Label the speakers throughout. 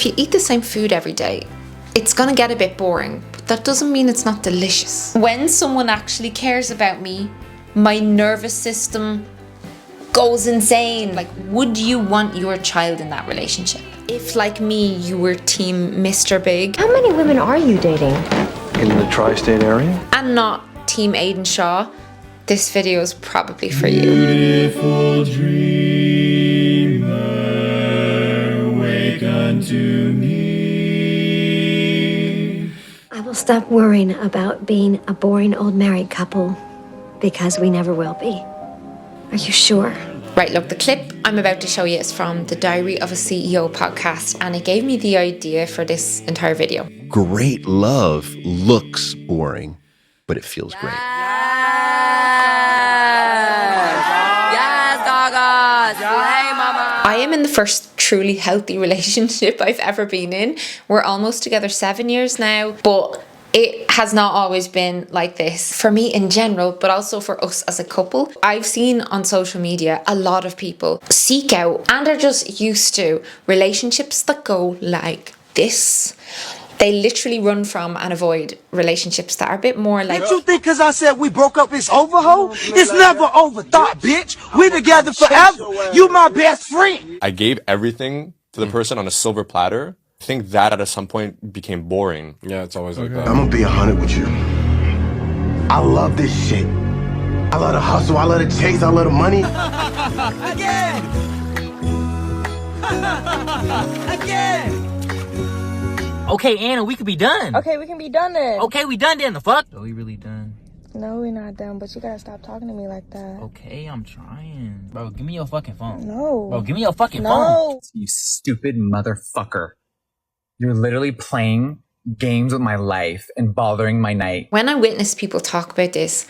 Speaker 1: if you eat the same food every day, it's gonna get a bit boring, but that doesn't mean it's not delicious. When someone actually cares about me, my nervous system goes insane. Like, would you want your child in that relationship? If, like me, you were team Mr. Big.
Speaker 2: How many women are you dating?
Speaker 3: In the tri-state area?
Speaker 1: And not team Aiden Shaw, this video is probably for you.
Speaker 4: Beautiful dreamer, wake unto me.
Speaker 2: I will stop worrying about being a boring old married couple because we never will be. Are you sure?
Speaker 1: Right, look, the clip I'm about to show you is from the Diary of a CEO podcast, and it gave me the idea for this entire video.
Speaker 5: Great love looks boring, but it feels great.
Speaker 1: I am in the first truly healthy relationship I've ever been in. We're almost together 7 years now, but it has not always been like this for me in general, but also for us as a couple. I've seen on social media a lot of people seek out and are just used to relationships that go like this. They literally run from and avoid relationships that are a bit more like...
Speaker 6: Did you think because I said we broke up it's over, ho? It's never over, thought, bitch. We together forever. You my best friend.
Speaker 7: I gave everything to the person on a silver platter. I think that at some point became boring.
Speaker 8: Yeah, it's always like that.
Speaker 3: I'm gonna be 100 with you. I love this shit. I love the hustle, I love the chase, I love the money.
Speaker 6: Again. Again.
Speaker 9: Okay, Anna, we could be done.
Speaker 10: Okay, we can be done then.
Speaker 9: Okay, we done then. The fuck? Are we really done?
Speaker 10: No, we're not done, but you gotta stop talking to me like that.
Speaker 9: Okay, I'm trying. Bro, give me your fucking phone.
Speaker 10: No.
Speaker 9: Bro, give me your fucking phone.
Speaker 10: No.
Speaker 11: You stupid motherfucker. You're literally playing games with my life and bothering my night.
Speaker 1: When I witness people talk about this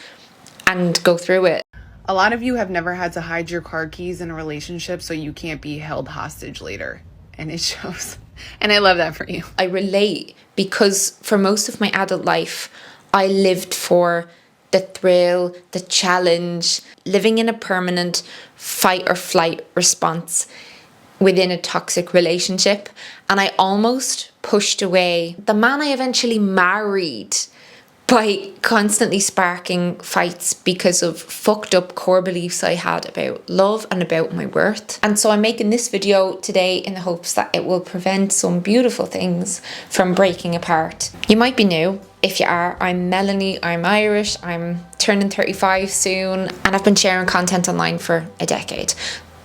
Speaker 1: and go through it,
Speaker 12: a lot of you have never had to hide your car keys in a relationship so you can't be held hostage later. And it shows. And I love that for you.
Speaker 1: I relate because for most of my adult life, I lived for the thrill, the challenge, living in a permanent fight or flight response within a toxic relationship. And I almost pushed away the man I eventually married by constantly sparking fights because of fucked up core beliefs I had about love and about my worth. And so I'm making this video today in the hopes that it will prevent some beautiful things from breaking apart. You might be new. If you are, I'm Melanie, I'm Irish, I'm turning 35 soon, and I've been sharing content online for a decade.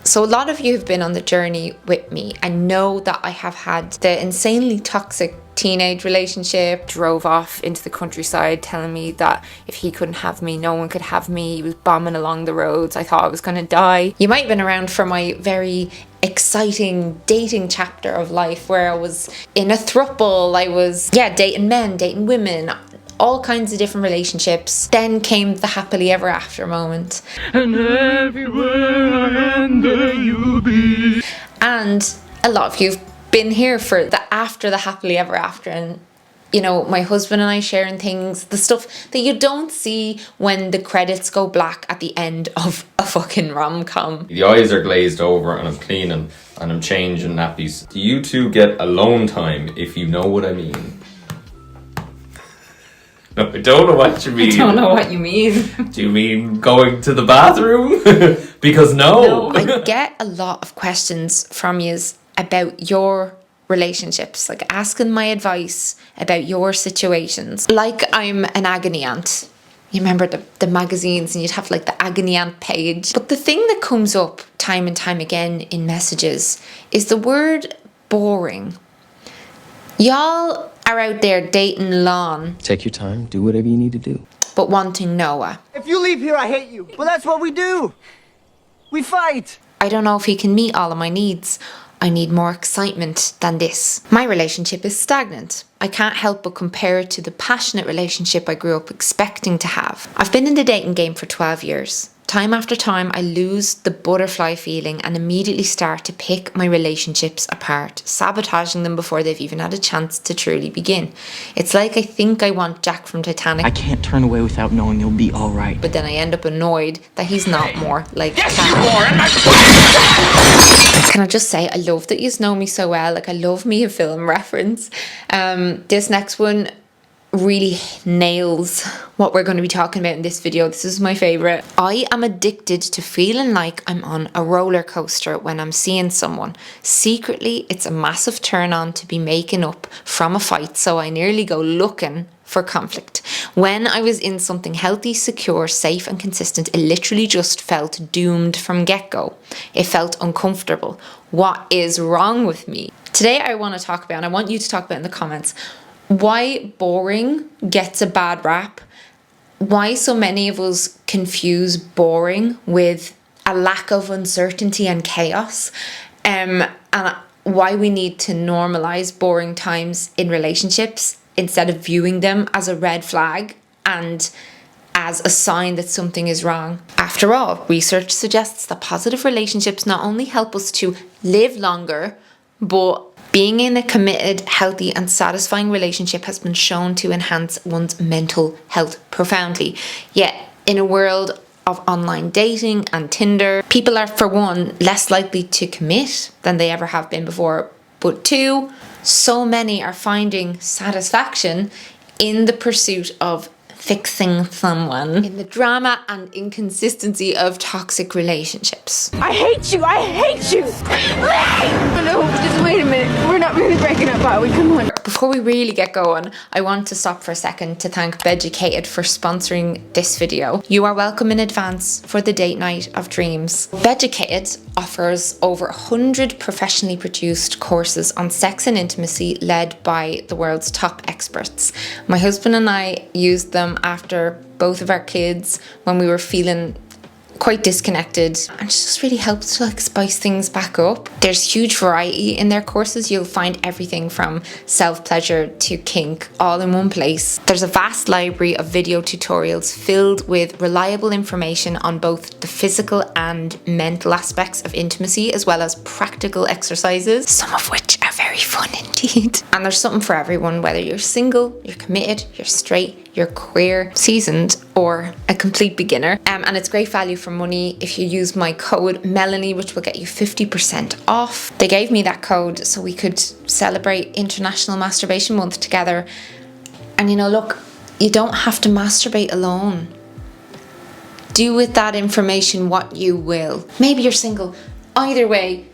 Speaker 1: So a lot of you have been on the journey with me and know that I have had the insanely toxic teenage relationship, drove off into the countryside telling me that if he couldn't have me, no one could have me. He was bombing along the roads. I thought I was going to die. You might have been around for my very exciting dating chapter of life where I was in a throuple. I was, dating men, dating women, all kinds of different relationships. Then came the happily ever after moment.
Speaker 4: And everywhere I am, there you'll be.
Speaker 1: And a lot of you've been here for the after the happily ever after, and you know, my husband and I sharing things, the stuff that you don't see when the credits go black at the end of a fucking rom-com.
Speaker 13: The eyes are glazed over and I'm cleaning and I'm changing nappies. Do you two get alone time, if you know what I mean? No, I don't know what you mean.
Speaker 1: I don't know what you mean.
Speaker 13: Do you mean going to the bathroom? Because no.
Speaker 1: I get a lot of questions from yous about your relationships, like asking my advice about your situations. Like I'm an agony aunt. You remember the magazines and you'd have like the agony aunt page. But the thing that comes up time and time again in messages is the word boring. Y'all are out there dating Lon.
Speaker 14: Take your time, do whatever you need to do.
Speaker 1: But wanting Noah.
Speaker 6: If you leave here, I hate you. Well, that's what we do. We fight.
Speaker 1: I don't know if he can meet all of my needs. I need more excitement than this. My relationship is stagnant. I can't help but compare it to the passionate relationship I grew up expecting to have. I've been in the dating game for 12 years. Time after time, I lose the butterfly feeling and immediately start to pick my relationships apart, sabotaging them before they've even had a chance to truly begin. It's like I think I want Jack from Titanic.
Speaker 14: I can't turn away without knowing you'll be all right.
Speaker 1: But then I end up annoyed that he's not more like
Speaker 4: Yes,
Speaker 1: Cat.
Speaker 4: you are, and
Speaker 1: Can I just say, I love that you know me so well. Like, I love me a film reference. This next one really nails what we're going to be talking about in this video. This is my favorite. I am addicted to feeling like I'm on a roller coaster when I'm seeing someone. Secretly, it's a massive turn on to be making up from a fight, so I nearly go looking for conflict. When I was in something healthy, secure, safe and consistent, it literally just felt doomed from get-go. It felt uncomfortable. What is wrong with me? Today I want to talk about, and I want you to talk about in the comments, why boring gets a bad rap, why so many of us confuse boring with a lack of uncertainty and chaos, and why we need to normalize boring times in relationships instead of viewing them as a red flag and as a sign that something is wrong. After all, research suggests that positive relationships not only help us to live longer, but being in a committed, healthy and satisfying relationship has been shown to enhance one's mental health profoundly. Yet, in a world of online dating and Tinder, people are, for one, less likely to commit than they ever have been before, but two, so many are finding satisfaction in the pursuit of fixing someone, in the drama and inconsistency of toxic relationships.
Speaker 10: I hate you! I hate you! No, just wait a minute. We're not really breaking up, are we? Come on.
Speaker 1: Before we really get going, I want to stop for a second to thank Beducated for sponsoring this video. You are welcome in advance for the date night of dreams. Beducated offers over 100 professionally produced courses on sex and intimacy led by the world's top experts. My husband and I used them after both of our kids when we were feeling quite disconnected, and it just really helps to spice things back up. There's huge variety in their courses. You'll find everything from self-pleasure to kink all in one place. There's a vast library of video tutorials filled with reliable information on both the physical and mental aspects of intimacy, as well as practical exercises, some of which are very fun indeed. And there's something for everyone, whether you're single, you're committed, you're straight, you're queer, seasoned, or a complete beginner. And it's great value for money if you use my code Melanie, which will get you 50% off. They gave me that code so we could celebrate International Masturbation Month together. And look, you don't have to masturbate alone. Do with that information what you will. Maybe you're single. Either way,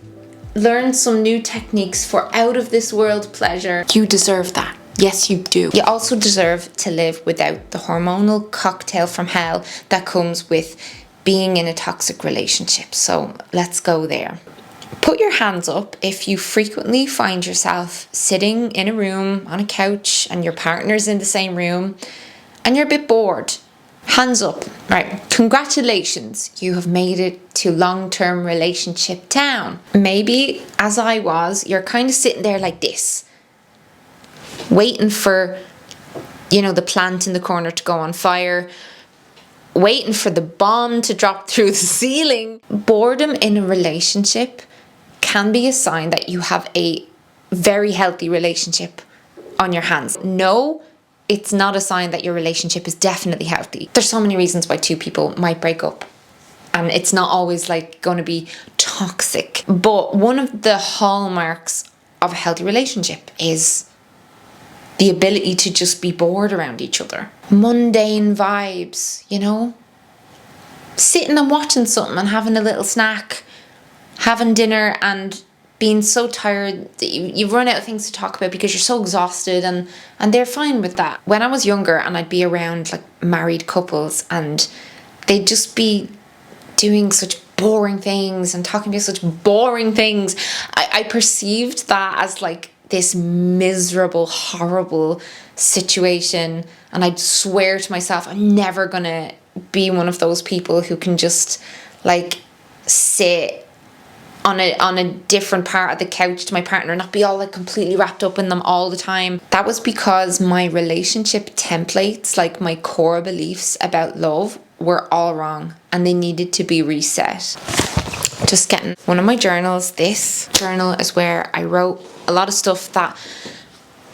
Speaker 1: learn some new techniques for out of this world pleasure. You deserve that. Yes, you do. You also deserve to live without the hormonal cocktail from hell that comes with being in a toxic relationship. So let's go there. Put your hands up if you frequently find yourself sitting in a room on a couch and your partner's in the same room and you're a bit bored. Hands up. Right. Congratulations. You have made it to long-term relationship town. Maybe, as I was, you're kind of sitting there like this, waiting for, the plant in the corner to go on fire, waiting for the bomb to drop through the ceiling. Boredom in a relationship can be a sign that you have a very healthy relationship on your hands. No, it's not a sign that your relationship is definitely healthy. There's so many reasons why two people might break up, and it's not always going to be toxic. But one of the hallmarks of a healthy relationship is the ability to just be bored around each other. Mundane vibes, sitting and watching something and having a little snack, having dinner and being so tired that you've run out of things to talk about because you're so exhausted, and they're fine with that. When I was younger and I'd be around married couples and they'd just be doing such boring things and talking about such boring things, I perceived that as this miserable, horrible situation, and I'd swear to myself I'm never gonna be one of those people who can just sit on a different part of the couch to my partner, not be all completely wrapped up in them all the time. That was because my relationship templates, my core beliefs about love, were all wrong and they needed to be reset. Just getting one of my journals. This journal is where I wrote a lot of stuff that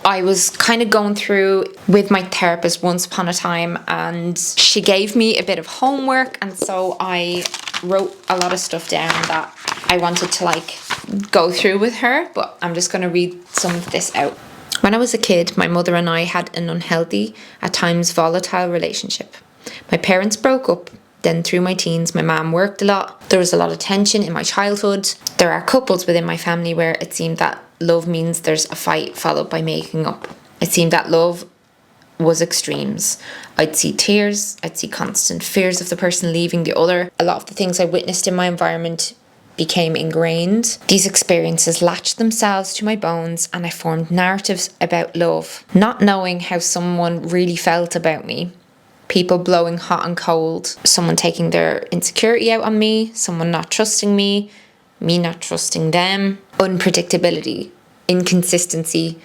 Speaker 1: I was kind of going through with my therapist once upon a time, and she gave me a bit of homework, and so I wrote a lot of stuff down that I wanted to go through with her, but I'm just going to read some of this out. When I was a kid, my mother and I had an unhealthy, at times volatile relationship. My parents broke up. Then through my teens, my mum worked a lot. There was a lot of tension in my childhood. There are couples within my family where it seemed that love means there's a fight followed by making up. It seemed that love was extremes. I'd see tears, I'd see constant fears of the person leaving the other. A lot of the things I witnessed in my environment became ingrained. These experiences latched themselves to my bones, and I formed narratives about love, not knowing how someone really felt about me. People blowing hot and cold, someone taking their insecurity out on me, someone not trusting me not trusting them, unpredictability, inconsistency,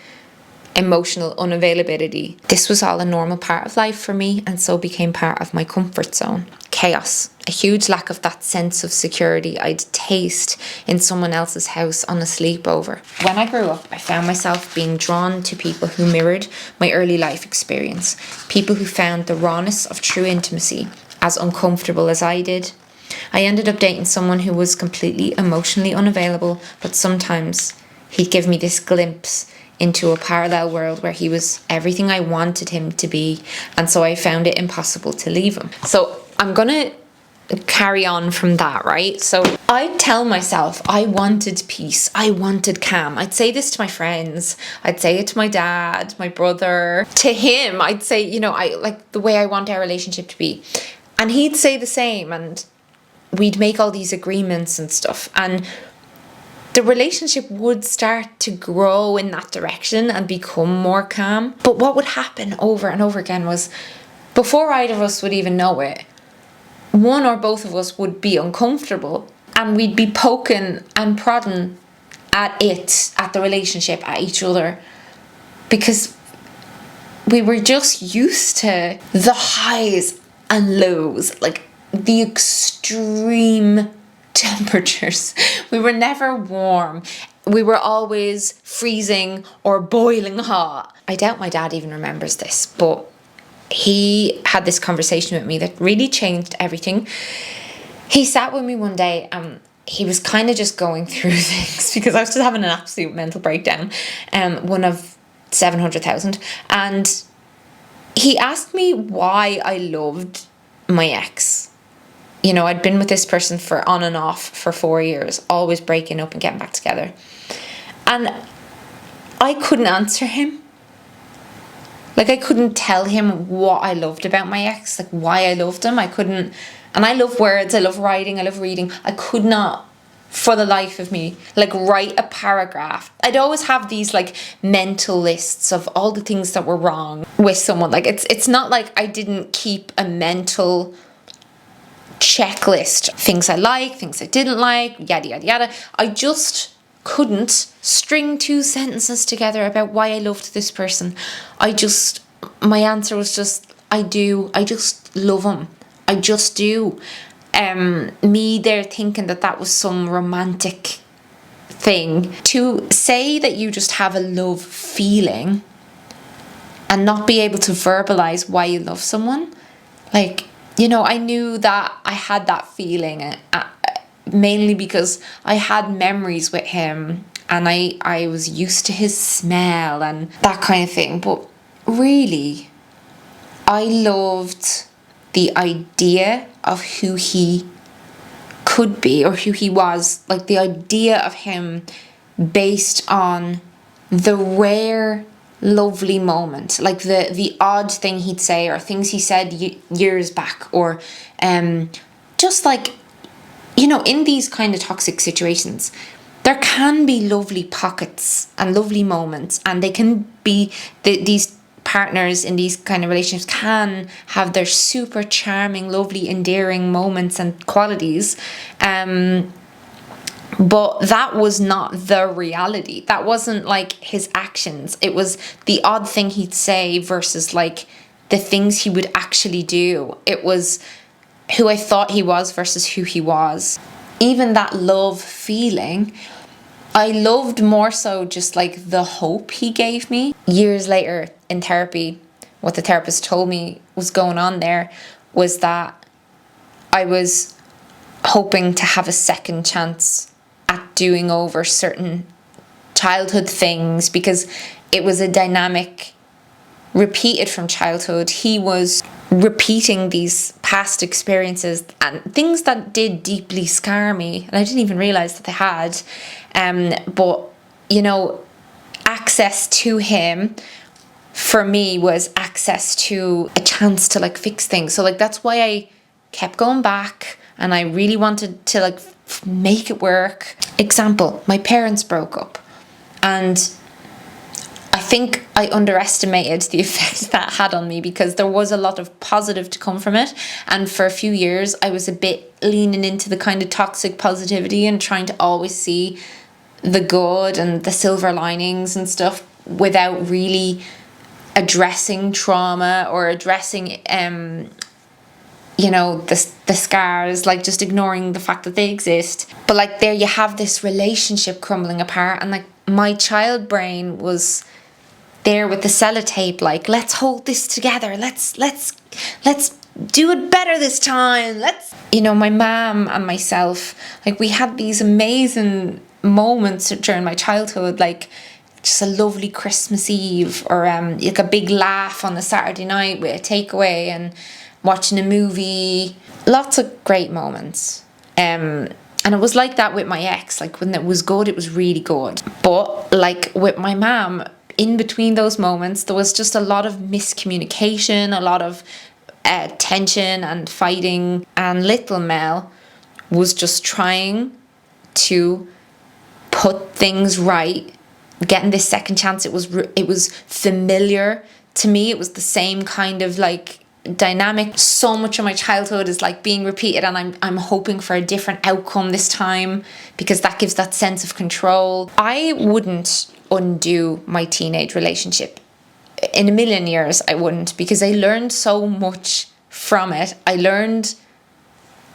Speaker 1: emotional unavailability. This was all a normal part of life for me, and so became part of my comfort zone. Chaos, a huge lack of that sense of security I'd taste in someone else's house on a sleepover. When I grew up, I found myself being drawn to people who mirrored my early life experience, people who found the rawness of true intimacy as uncomfortable as I did. I ended up dating someone who was completely emotionally unavailable, but sometimes he'd give me this glimpse into a parallel world where he was everything I wanted him to be, and so I found it impossible to leave him. So I'm gonna carry on from that, right? So I'd tell myself I wanted peace, I wanted calm. I'd say this to my friends, I'd say it to my dad, my brother, to him. I'd say, you know, I like the way I want our relationship to be, and he'd say the same, and we'd make all these agreements and stuff, and the relationship would start to grow in that direction and become more calm. But what would happen over and over again was, before either of us would even know it, one or both of us would be uncomfortable, and we'd be poking and prodding at the relationship, at each other, because we were just used to the highs and lows, like the extreme temperatures. We were never warm. We were always freezing or boiling hot. I doubt my dad even remembers this, but he had this conversation with me that really changed everything. He sat with me one day and he was kind of just going through things because I was just having an absolute mental breakdown, one of 700,000. And he asked me why I loved my ex. You know, I'd been with this person for on and off for 4 years, always breaking up and getting back together. And I couldn't answer him. Like, I couldn't tell him what I loved about my ex, like why I loved him. I couldn't. And I love words, I love writing, I love reading. I could not, for the life of me, like write a paragraph. I'd always have these like mental lists of all the things that were wrong with someone. Like, it's not like I didn't keep a mental checklist, things I like, things I didn't like, yada yada yada. I just couldn't string two sentences together about why I loved this person. My answer was just, I just love him. I just do. Me there thinking that was some romantic thing. To say that you just have a love feeling and not be able to verbalize why you love someone, like, you know, I knew that I had that feeling mainly because I had memories with him and I was used to his smell and that kind of thing. But really, I loved the idea of who he could be or who he was, like the idea of him based on the rare lovely moment, like the odd thing he'd say or things he said years back, or just like, you know, in these kind of toxic situations there can be lovely pockets and lovely moments, and they can be these partners in these kind of relationships can have their super charming, lovely, endearing moments and qualities, but that was not the reality. That wasn't like his actions. It was the odd thing he'd say versus like the things he would actually do. It was who I thought he was versus who he was. Even that love feeling, I loved more so just like the hope he gave me. Years later in therapy, what the therapist told me was going on there was that I was hoping to have a second chance at not doing over certain childhood things, because it was a dynamic repeated from childhood. He was repeating these past experiences and things that did deeply scar me, and I didn't even realize that they had. But you know, access to him for me was access to a chance to like fix things. So like that's why I kept going back, and I really wanted to like make it work. Example, my parents broke up, and I think I underestimated the effect that had on me, because there was a lot of positive to come from it. And for a few years, I was a bit leaning into the kind of toxic positivity and trying to always see the good and the silver linings and stuff, without really addressing trauma or addressing, you know, the scars, like just ignoring the fact that they exist. But like there you have this relationship crumbling apart, and like my child brain was there with the sellotape, like, let's hold this together, let's do it better this time, let's, you know, my mom and myself, like we had these amazing moments during my childhood, like just a lovely Christmas Eve, or like a big laugh on a Saturday night with a takeaway and watching a movie. Lots of great moments. And it was like that with my ex. Like when it was good, it was really good. But like with my mom, in between those moments, there was just a lot of miscommunication, a lot of tension and fighting. And little Mel was just trying to put things right, getting this second chance. It was familiar to me. It was the same kind of like dynamic. So much of my childhood is like being repeated, and I'm hoping for a different outcome this time, because that gives that sense of control. I wouldn't undo my teenage relationship in a million years. I wouldn't, because I learned so much from it. I learned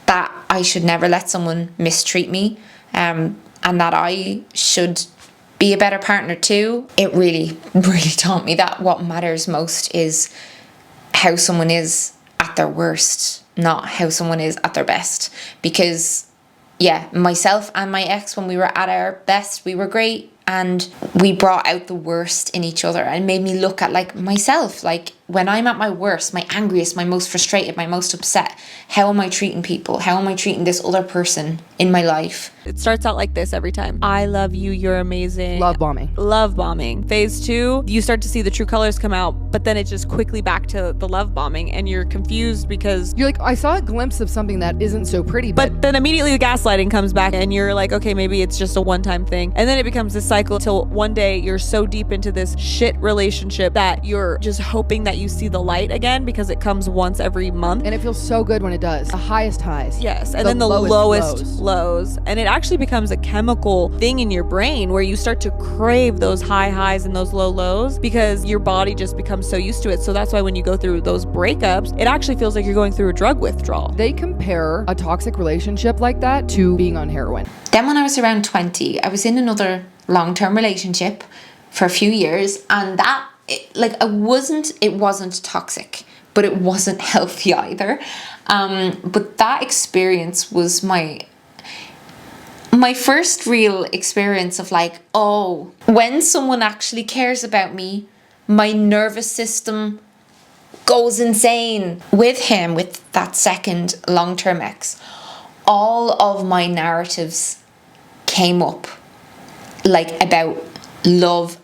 Speaker 1: that I should never let someone mistreat me, and that I should be a better partner too. It really taught me that what matters most is how someone is at their worst, not how someone is at their best. Because yeah, myself and my ex, when we were at our best, we were great, and we brought out the worst in each other, and made me look at like myself, like when I'm at my worst, my angriest, my most frustrated, my most upset, how am I treating people? How am I treating this other person in my life?
Speaker 8: It starts out like this every time. I love you, you're amazing. Love bombing. Love bombing. Phase 2, you start to see the true colors come out, but then it's just quickly back to the love bombing, and you're confused because
Speaker 15: you're like, I saw a glimpse of something that isn't so pretty.
Speaker 8: But then immediately the gaslighting comes back, and you're like, okay, maybe it's just a one-time thing. And then it becomes this cycle till one day you're so deep into this shit relationship that you're just hoping that you see the light again, because it comes once every month.
Speaker 15: And it feels so good when it does. The highest highs.
Speaker 8: Yes, and then the lowest lows. And it actually becomes a chemical thing in your brain where you start to crave those high highs and those low lows, because your body just becomes so used to it. So that's why when you go through those breakups, it actually feels like you're going through a drug withdrawal.
Speaker 15: They compare a toxic relationship like that to being on heroin.
Speaker 1: Then when I was around 20, I was in another long-term relationship for a few years, and that it wasn't toxic, but it wasn't healthy either. But that experience was my first real experience of like, oh, when someone actually cares about me, my nervous system goes insane. With him, with that second long-term ex, all of my narratives came up, like about love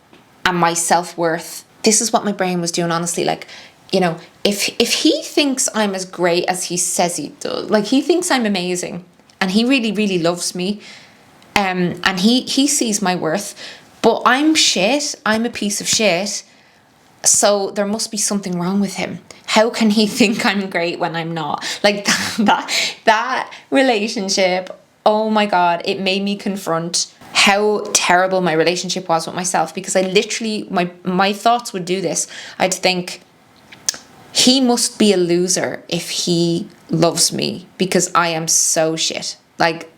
Speaker 1: and my self-worth. This is what my brain was doing, honestly. Like, you know, if he thinks I'm as great as he says he does, like he thinks I'm amazing, and he really, really loves me, and he sees my worth, but I'm shit, I'm a piece of shit, so there must be something wrong with him. How can he think I'm great when I'm not? Like that relationship, oh my God, it made me confront how terrible my relationship was with myself, because I literally, my thoughts would do this. I'd think, he must be a loser if he loves me, because I am so shit. Like,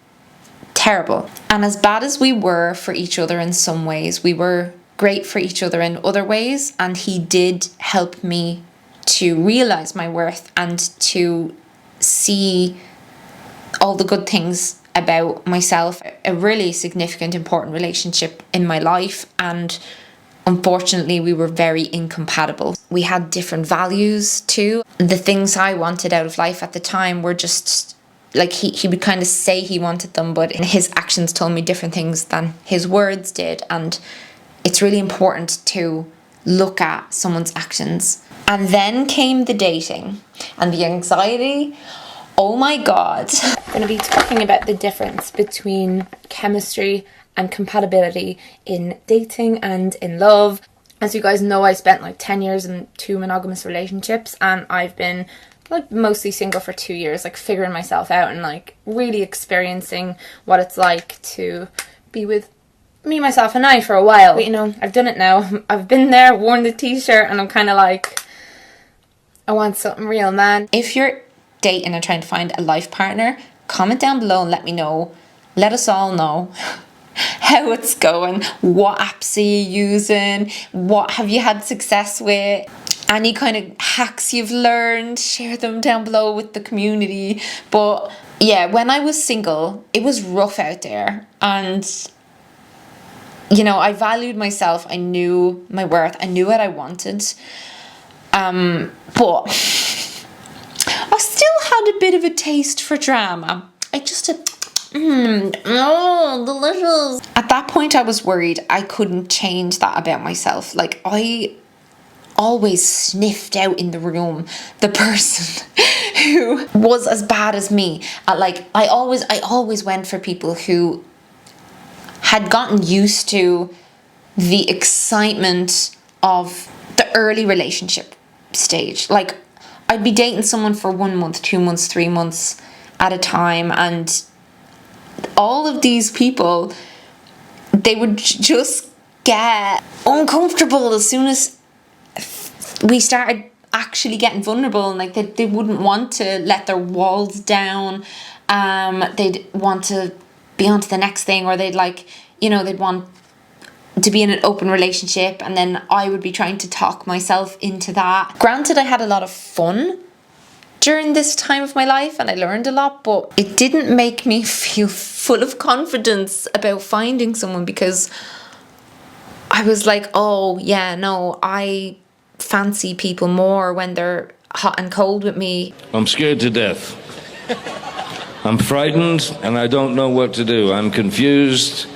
Speaker 1: terrible. And as bad as we were for each other in some ways, we were great for each other in other ways, and he did help me to realize my worth and to see all the good things about myself, a really significant, important relationship in my life, and unfortunately we were very incompatible. We had different values too. The things I wanted out of life at the time were just like, he would kind of say he wanted them, but his actions told me different things than his words did. And it's really important to look at someone's actions. And then came the dating and the anxiety. Oh my God.
Speaker 10: I'm going to be talking about the difference between chemistry and compatibility in dating and in love. As you guys know, I spent like 10 years in 2 monogamous relationships, and I've been like mostly single for 2 years, like figuring myself out and like really experiencing what it's like to be with me, myself and I for a while. But you know, I've done it now. I've been there, worn the t-shirt, and I'm kind of like, I want something real, man.
Speaker 1: If you're dating and trying to find a life partner, comment down below and let me know. Let us all know how it's going. What apps are you using? What have you had success with? Any kind of hacks you've learned, share them down below with the community. But yeah, when I was single, it was rough out there. And, you know, I valued myself. I knew my worth. I knew what I wanted. But I still had a bit of a taste for drama. I just had, delicious. At that point, I was worried I couldn't change that about myself. Like, I always sniffed out in the room the person who was as bad as me. I always went for people who had gotten used to the excitement of the early relationship stage. Like, I'd be dating someone for 1 month, 2 months, 3 months at a time, and all of these people, they would just get uncomfortable as soon as we started actually getting vulnerable, and like they wouldn't want to let their walls down. They'd want to be on to the next thing, or they'd they'd want to be in an open relationship, and then I would be trying to talk myself into that. Granted, I had a lot of fun during this time of my life and I learned a lot, but it didn't make me feel full of confidence about finding someone, because I was like, oh yeah, no, I fancy people more when they're hot and cold with me.
Speaker 16: I'm scared to death. I'm frightened and I don't know what to do. I'm confused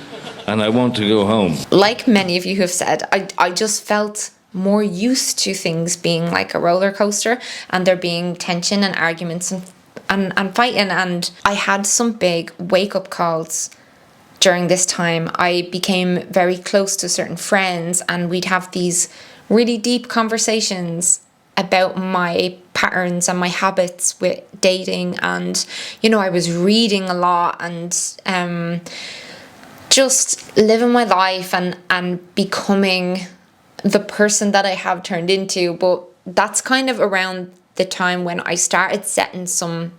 Speaker 16: and I want to go home. Like
Speaker 1: many of you have said, I just felt more used to things being like a roller coaster and there being tension and arguments and fighting. And I had some big wake-up calls during this time. I became very close to certain friends and we'd have these really deep conversations about my patterns and my habits with dating. And, you know, I was reading a lot and just living my life and becoming the person that I have turned into. But that's kind of around the time when I started setting some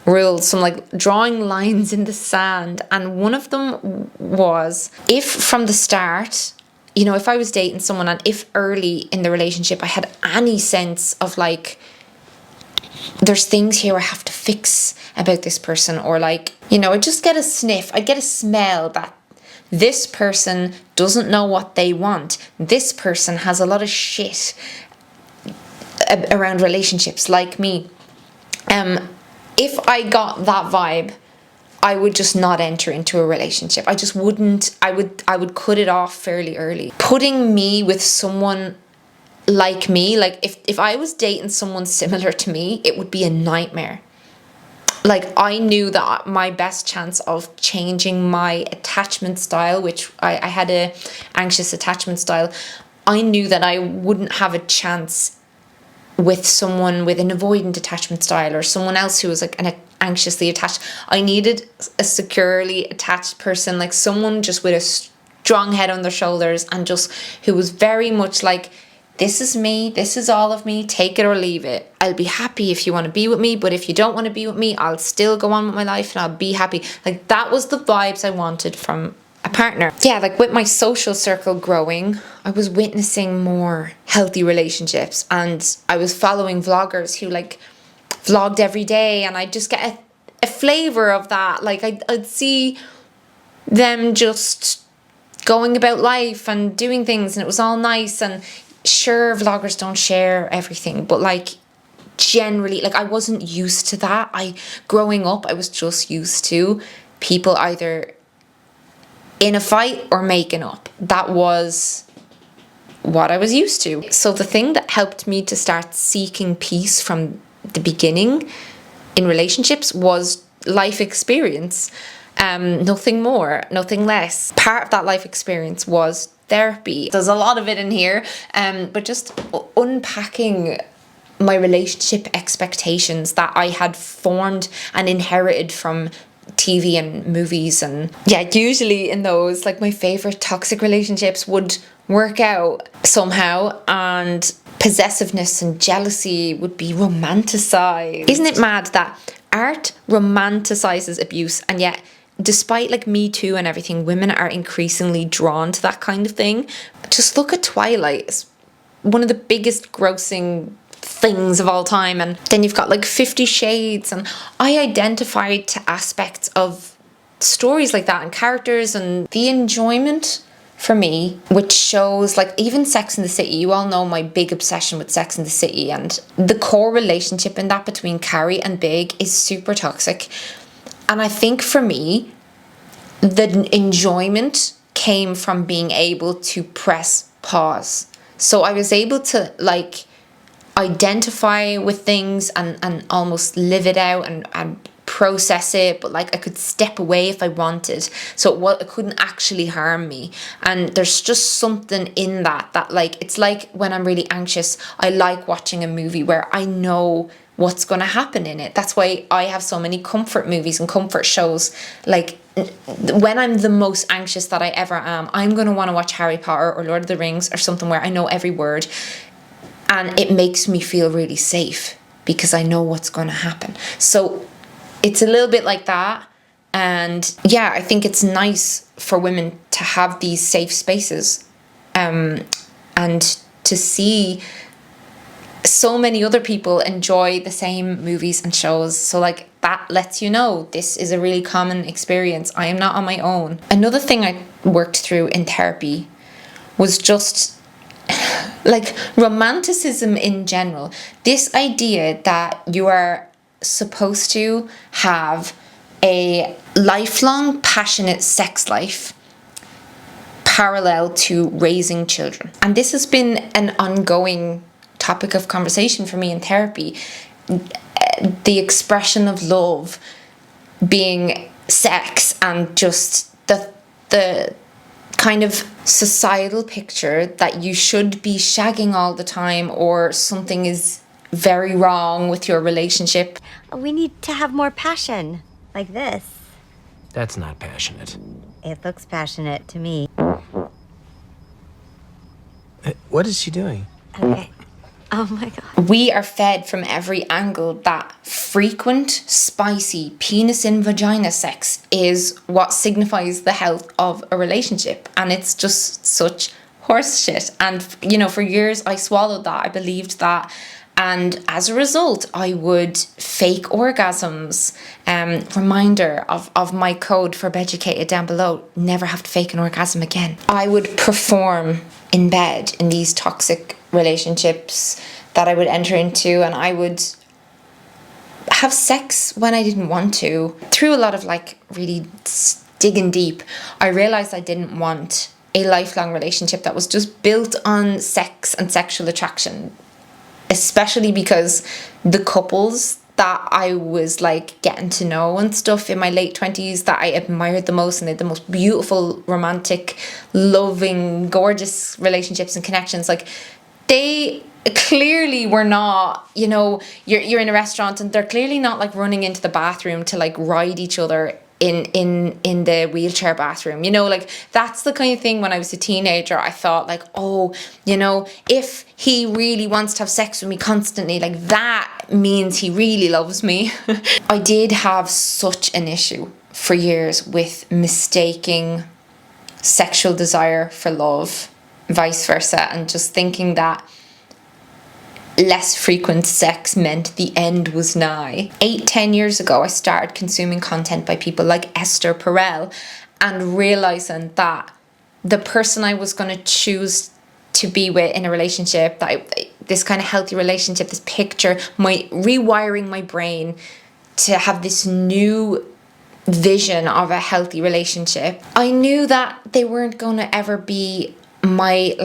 Speaker 1: rules, some like drawing lines in the sand. And one of them was, if from the start, you know, if I was dating someone and if early in the relationship I had any sense of like, there's things here I have to fix about this person, or like, you know, I'd just get a sniff, I'd get a smell that this person doesn't know what they want. This person has a lot of shit around relationships like me. If I got that vibe, I would just not enter into a relationship. I just wouldn't. I would cut it off fairly early. Putting me with someone like me, like if I was dating someone similar to me, it would be a nightmare. Like, I knew that my best chance of changing my attachment style, which I had a anxious attachment style, I knew that I wouldn't have a chance with someone with an avoidant attachment style or someone else who was like an anxiously attached. I needed a securely attached person, like someone just with a strong head on their shoulders and just who was very much like, this is me, this is all of me, take it or leave it. I'll be happy if you want to be with me, but if you don't want to be with me, I'll still go on with my life and I'll be happy. Like, that was the vibes I wanted from a partner. Yeah, like with my social circle growing, I was witnessing more healthy relationships, and I was following vloggers who like vlogged every day, and I just get a flavor of that. Like I'd see them just going about life and doing things, and it was all nice. And sure, vloggers don't share everything, but like generally, like I wasn't used to that. Growing up, I was just used to people either in a fight or making up. That was what I was used to. So the thing that helped me to start seeking peace from the beginning in relationships was life experience. Nothing more, nothing less. Part of that life experience was therapy. There's a lot of it in here, but just unpacking my relationship expectations that I had formed and inherited from TV and movies. And yeah, usually in those, like my favorite toxic relationships would work out somehow, and possessiveness and jealousy would be romanticized. Isn't it mad that art romanticizes abuse, and yet despite like Me Too and everything, women are increasingly drawn to that kind of thing? Just look at Twilight. It's one of the biggest grossing things of all time, and then you've got like 50 Shades, and I identified to aspects of stories like that and characters, and the enjoyment for me, which shows like even Sex and the City. You all know my big obsession with Sex and the City, and the core relationship in that between Carrie and Big is super toxic. And I think for me, the enjoyment came from being able to press pause. So I was able to like identify with things and almost live it out and process it, but like I could step away if I wanted, so it couldn't actually harm me. And there's just something in that like, it's like when I'm really anxious, I like watching a movie where I know what's going to happen in it. That's why I have so many comfort movies and comfort shows. Like when I'm the most anxious that I ever am, I'm going to want to watch Harry Potter or Lord of the Rings or something where I know every word, and it makes me feel really safe because I know what's going to happen. So it's a little bit like that. And yeah, I think it's nice for women to have these safe spaces, and to see so many other people enjoy the same movies and shows. So like that lets you know this is a really common experience. I am not on my own. Another thing I worked through in therapy was just like romanticism in general. This idea that you are supposed to have a lifelong passionate sex life parallel to raising children. And this has been an ongoing topic of conversation for me in therapy. The expression of love being sex, and just the kind of societal picture that you should be shagging all the time, or something is very wrong with your relationship.
Speaker 17: We need to have more passion, like this.
Speaker 18: That's not passionate.
Speaker 17: It looks passionate to me.
Speaker 18: What is she doing?
Speaker 17: Okay. Oh my God.
Speaker 1: We are fed from every angle that frequent, spicy, penis in vagina sex is what signifies the health of a relationship. And it's just such horse shit. And, you know, for years I swallowed that. I believed that. And as a result, I would fake orgasms. Reminder of my code for Beducated down below. Never have to fake an orgasm again. I would perform in bed in these toxic relationships that I would enter into, and I would have sex when I didn't want to. Through a lot of like really digging deep, I realized I didn't want a lifelong relationship that was just built on sex and sexual attraction, especially because the couples that I was like getting to know and stuff in my late 20s that I admired the most, and they had the most beautiful, romantic, loving, gorgeous relationships and connections, like they clearly were not, you know, you're in a restaurant and they're clearly not like running into the bathroom to like ride each other in the wheelchair bathroom, you know, like that's the kind of thing. When I was a teenager, I thought like, oh, you know, if he really wants to have sex with me constantly, like that means he really loves me. I did have such an issue for years with mistaking sexual desire for love, vice versa, and just thinking that less frequent sex meant the end was nigh. 8-10 years ago, I started consuming content by people like Esther Perel and realizing that the person I was going to choose to be with in a relationship, this kind of healthy relationship, this picture, rewiring my brain to have this new vision of a healthy relationship. I knew that they weren't going to ever be my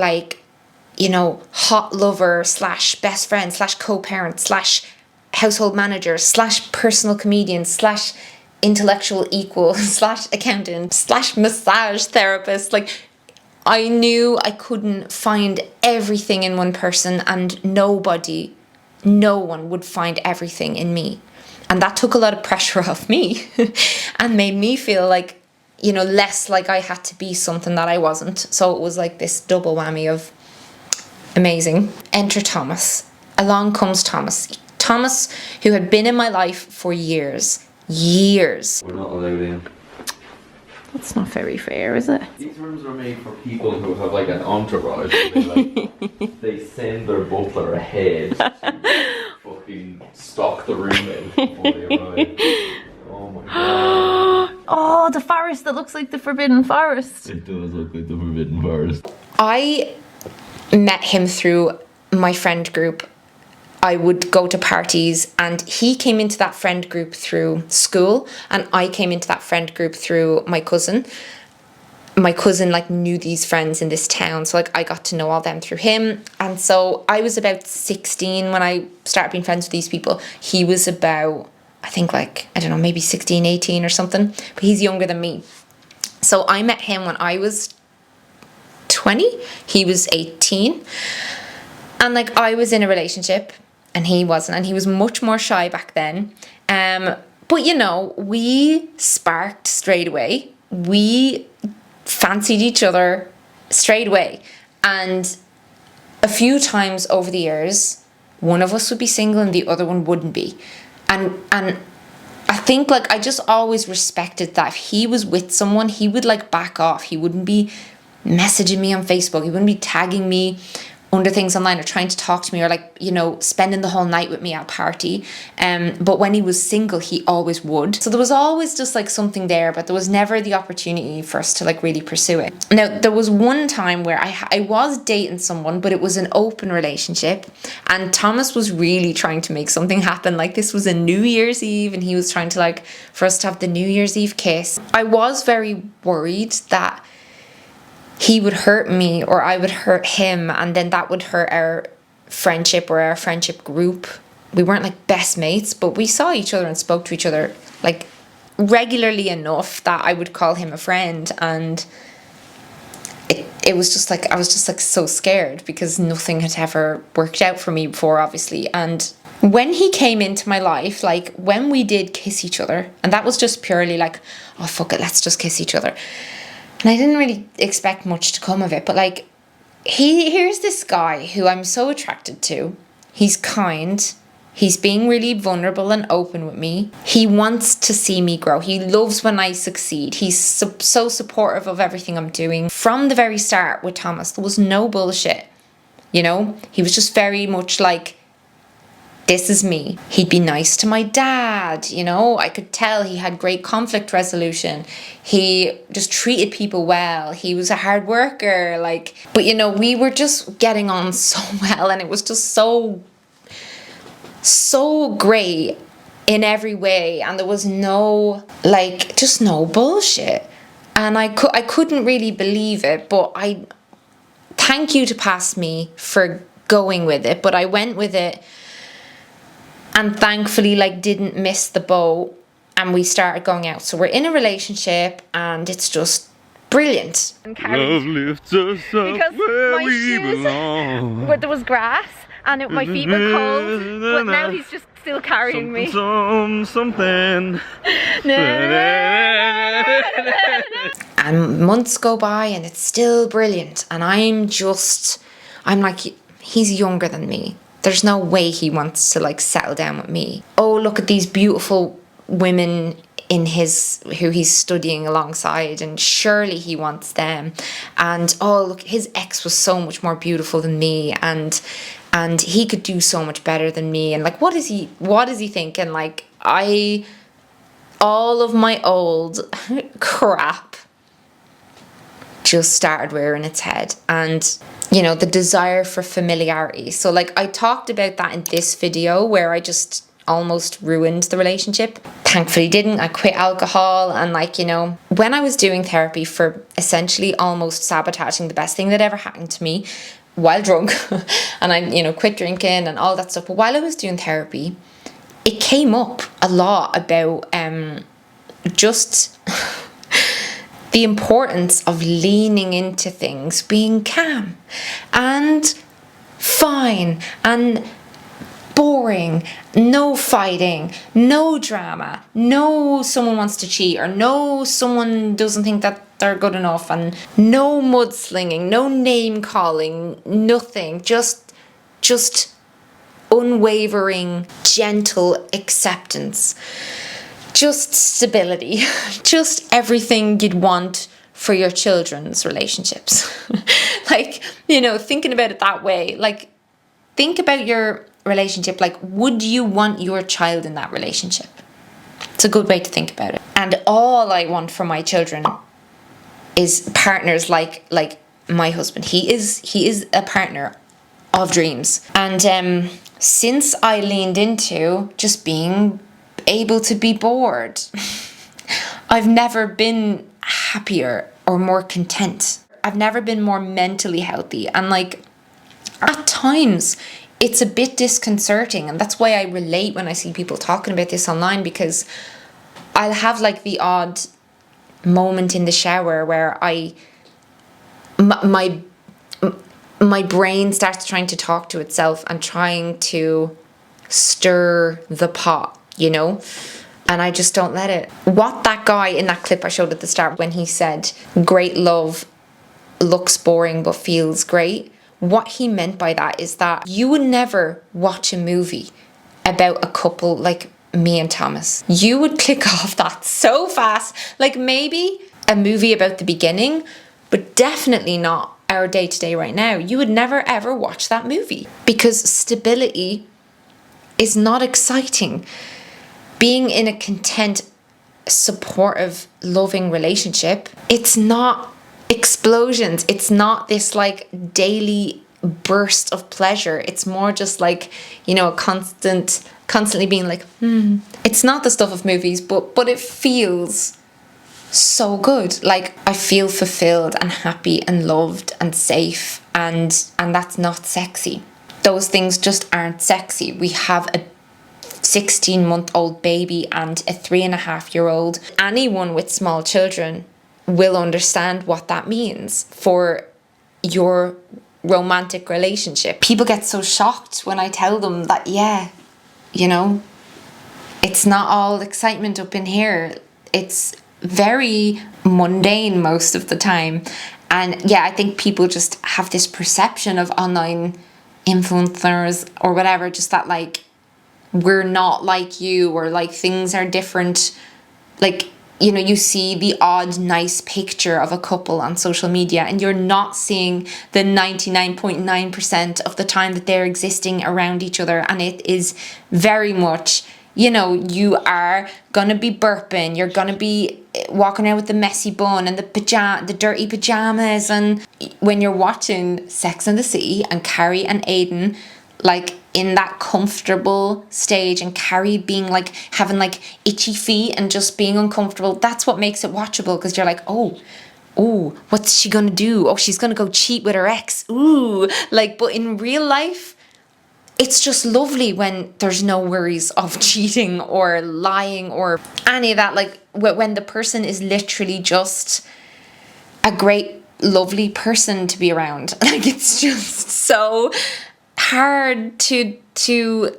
Speaker 1: hot lover / best friend / co-parent / household manager / personal comedian / intellectual equal / accountant / massage therapist. I knew I couldn't find everything in one person, and no one would find everything in me. And that took a lot of pressure off me and made me feel less like I had to be something that I wasn't. So it was this double whammy of amazing. Enter Thomas. Along comes Thomas. Thomas, who had been in my life for years.
Speaker 13: We're not allowed in.
Speaker 1: That's not very fair, is it?
Speaker 13: These rooms are made for people who have an entourage. They send their butler ahead to fucking stock the room in before they arrive. Oh my god.
Speaker 10: Oh, the forest that looks like the Forbidden Forest.
Speaker 13: It does look like the Forbidden Forest.
Speaker 1: I met him through my friend group. I would go to parties, and he came into that friend group through school, and I came into that friend group through my cousin. My cousin knew these friends in this town, so I got to know all them through him. And so I was about 16 when I started being friends with these people. He was about, I think maybe 16, 18 or something, but he's younger than me. So I met him when I was 20, he was 18, and I was in a relationship and he wasn't, and he was much more shy back then. But we sparked straight away. We fancied each other straight away, and a few times over the years, one of us would be single and the other one wouldn't be, and I think I just always respected that if he was with someone, he would back off. He wouldn't be messaging me on Facebook, he wouldn't be tagging me under things online or trying to talk to me or spending the whole night with me at a party. But when he was single, he always would. So there was always just something there, but there was never the opportunity for us to really pursue it. Now, there was one time where I was dating someone, but it was an open relationship, and Thomas was really trying to make something happen. This was a New Year's Eve, and he was trying to for us to have the New Year's Eve kiss. I was very worried that he would hurt me or I would hurt him, and then that would hurt our friendship or our friendship group. We weren't best mates, but we saw each other and spoke to each other regularly enough that I would call him a friend. And it was just I was just so scared because nothing had ever worked out for me before, obviously. And when he came into my life, when we did kiss each other, and that was just purely oh fuck it, let's just kiss each other. And I didn't really expect much to come of it, but here's this guy who I'm so attracted to. He's kind. He's being really vulnerable and open with me. He wants to see me grow. He loves when I succeed. He's so supportive of everything I'm doing. From the very start with Thomas, there was no bullshit. He was just very much this is me. He'd be nice to my dad, I could tell he had great conflict resolution. He just treated people well. He was a hard worker, but we were just getting on so well, and it was just so great in every way, and there was no just no bullshit. And I couldn't really believe it, but I thank you to past me for going with it, but I went with it. And thankfully, didn't miss the boat, and we started going out. So we're in a relationship, and it's just brilliant.
Speaker 4: Love lifts us up where we belong.
Speaker 10: There was grass, and my feet were cold, but now he's just still carrying me.
Speaker 4: Something.
Speaker 1: And months go by, and it's still brilliant. And I'm he's younger than me. There's no way he wants to settle down with me. Oh, look at these beautiful women who he's studying alongside, and surely he wants them. And oh, look, his ex was so much more beautiful than me, and he could do so much better than me. And like, what is he thinking? Like, all of my old crap just started rearing its head. And you know, the desire for familiarity. So like, I talked about that in this video where I just almost ruined the relationship. Thankfully didn't. I quit alcohol, and like, you know, when I was doing therapy for essentially almost sabotaging the best thing that ever happened to me while drunk, and I, you know, quit drinking and all that stuff. But while I was doing therapy, it came up a lot about just the importance of leaning into things, being calm and fine and boring, no fighting, no drama, no someone wants to cheat, or no someone doesn't think that they're good enough, and no mudslinging, no name calling, nothing, just unwavering, gentle acceptance, just stability, just everything you'd want for your children's relationships. Like, you know, thinking about it that way, like, think about your relationship. Like, would you want your child in that relationship? It's a good way to think about it. And all I want for my children is partners like my husband. He is a partner of dreams. And since I leaned into just being able to be bored, I've never been happier or more content. I've never been more mentally healthy. And like, at times it's a bit disconcerting, and that's why I relate when I see people talking about this online, because I'll have like the odd moment in the shower where my brain starts trying to talk to itself and trying to stir the pot, you know, and I just don't let it. What that guy in that clip I showed at the start, when he said great love looks boring but feels great, what he meant by that is that you would never watch a movie about a couple like me and Thomas. You would click off that so fast. Like, maybe a movie about the beginning, but definitely not our day-to-day right now. You would never ever watch that movie, because stability is not exciting. Being in a content, supportive, loving relationship, it's not explosions. It's not this like daily burst of pleasure. It's more just like, you know, constantly being like, It's not the stuff of movies, but it feels so good. Like, I feel fulfilled and happy and loved and safe, and that's not sexy. Those things just aren't sexy. We have a 16-month-old baby and a 3.5-year-old. Anyone with small children will understand what that means for your romantic relationship. People get so shocked when I tell them that, yeah, you know, it's not all excitement up in here. It's very mundane most of the time. And yeah, I think people just have this perception of online influencers or whatever, just that like, we're not like you, or like things are different. Like, you know, you see the odd nice picture of a couple on social media, and you're not seeing the 99.9% of the time that they're existing around each other. And it is very much, you know, you are gonna be burping, you're gonna be walking out with the messy bun and the dirty pajamas. And when you're watching Sex and the City and Carrie and Aiden, like, in that comfortable stage, and Carrie being like having like itchy feet and just being uncomfortable, that's what makes it watchable, because you're like, oh, what's she gonna do? Oh, she's gonna go cheat with her ex. Ooh, like, but in real life, it's just lovely when there's no worries of cheating or lying or any of that. Like, when the person is literally just a great, lovely person to be around. Like, it's just so hard to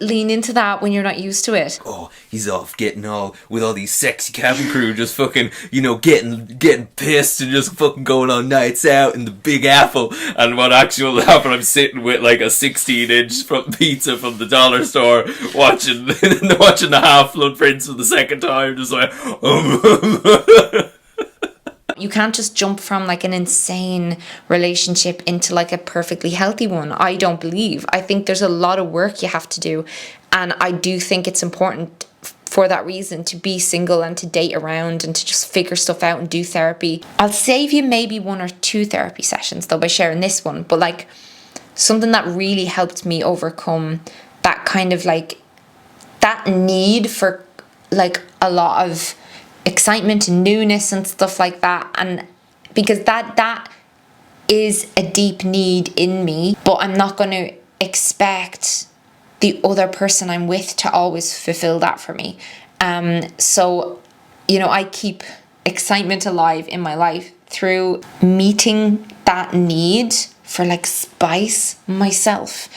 Speaker 1: lean into that when you're not used to it.
Speaker 19: Oh, he's off getting all with all these sexy cabin crew, just fucking, you know, getting pissed and just fucking going on nights out in the Big Apple. And what actually will happen, I'm sitting with like a 16-inch pizza from the dollar store, watching the Half-Blood Prince for the second time, just like.
Speaker 1: You can't just jump from like an insane relationship into like a perfectly healthy one. I don't believe. I think there's a lot of work you have to do. And I do think it's important for that reason to be single and to date around and to just figure stuff out and do therapy. I'll save you maybe 1 or 2 therapy sessions though by sharing this one. But like something that really helped me overcome that kind of like that need for like a lot of excitement and newness and stuff like that, and because that is a deep need in me, but I'm not going to expect the other person I'm with to always fulfill that for me. So you know, I keep excitement alive in my life through meeting that need for like spice myself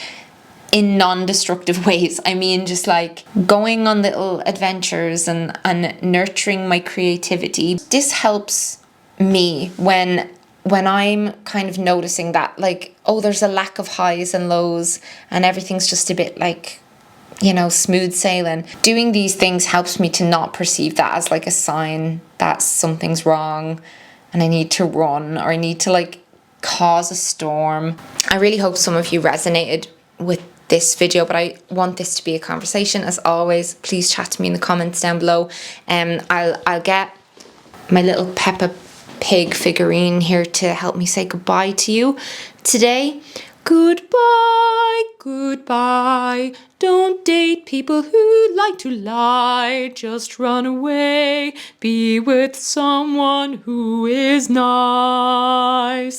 Speaker 1: in non-destructive ways. I mean, just like going on little adventures and nurturing my creativity. This helps me when I'm kind of noticing that like, oh, there's a lack of highs and lows and everything's just a bit like, you know, smooth sailing. Doing these things helps me to not perceive that as like a sign that something's wrong and I need to run or I need to like cause a storm. I really hope some of you resonated with this video, but I want this to be a conversation. As always, please chat to me in the comments down below. I'll get my little Peppa Pig figurine here to help me say goodbye to you today. Goodbye, goodbye. Don't date people who like to lie. Just run away. Be with someone who is nice.